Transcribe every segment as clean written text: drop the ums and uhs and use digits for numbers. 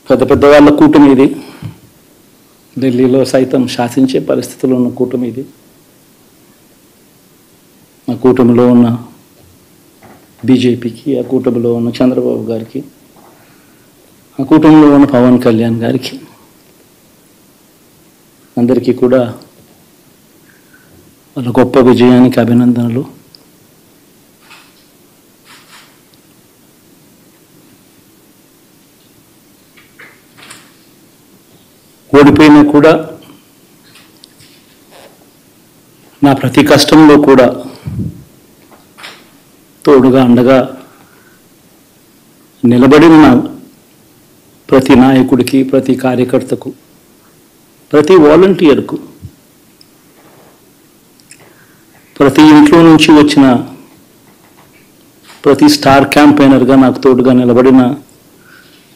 పెద్ద పెద్ద వాళ్ళ కూటమి ఇది. ఢిల్లీలో సైతం శాసించే పరిస్థితుల్లో ఉన్న కూటమి ఇది. ఆ కూటమిలో ఉన్న బీజేపీకి, ఆ కూటమిలో ఉన్న చంద్రబాబు గారికి, ఆ కూటమిలో ఉన్న పవన్ కళ్యాణ్ గారికి అందరికీ కూడా వాళ్ళ గొప్ప విజయానికి అభినందనలు. ఓడిపోయినా కూడా నా ప్రతి కష్టంలో కూడా తోడుగా అండగా నిలబడిన ప్రతి నాయకుడికి, ప్రతి కార్యకర్తకు, ప్రతి వాలంటీర్కు, ప్రతి ఇంట్లో నుంచి వచ్చిన ప్రతి స్టార్ క్యాంపెయినర్గా నాకు తోడుగా నిలబడిన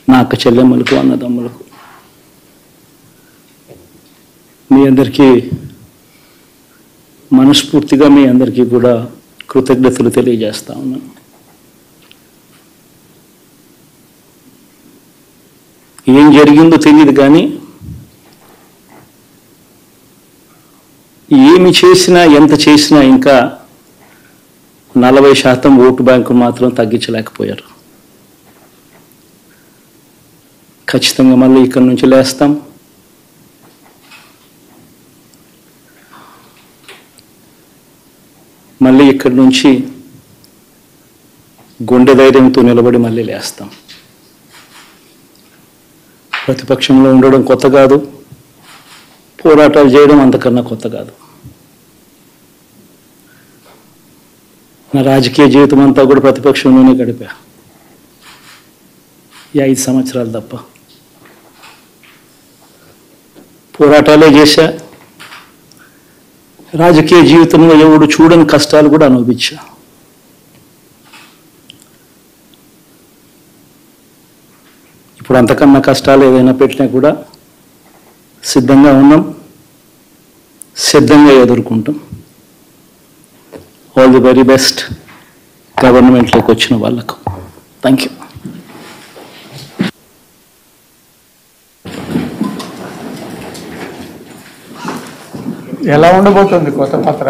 నా అక్క చెల్లెమ్మలకు, అన్నదమ్ములకు, మీ అందరికీ మనస్ఫూర్తిగా మీ అందరికీ కూడా కృతజ్ఞతలు తెలియజేస్తా ఉన్నాను. ఏం జరిగిందో తెలియదు కానీ ఏమి చేసినా, ఎంత చేసినా ఇంకా 40% ఓటు బ్యాంకు మాత్రం తగ్గించలేకపోయారు. ఖచ్చితంగా మళ్ళీ ఇక్కడి నుంచి లేస్తాం. మళ్ళీ ఇక్కడి నుంచి గుండె ధైర్యంతో నిలబడి మళ్ళీ లేస్తాం. ప్రతిపక్షంలో ఉండడం కొత్త కాదు, పోరాటాలు చేయడం అంతకన్నా కొత్త కాదు. నా రాజకీయ జీవితం అంతా కూడా ప్రతిపక్షంలోనే గడిపా, ఈ 5 సంవత్సరాలు తప్ప. పోరాటాలే చేశా. రాజకీయ జీవితంలో ఎవడు చూడని కష్టాలు కూడా అనుభవించా. ఇప్పుడు అంతకన్నా కష్టాలు ఏదైనా పెట్టినా కూడా సిద్ధంగా ఉన్నాం, సిద్ధంగా ఎదుర్కొంటాం. ఆల్ ది వెరీ బెస్ట్ గవర్నమెంట్లోకి వచ్చిన వాళ్ళకు. Thank you. ఎలా ఉండబోతుంది కొత్త పత్ర?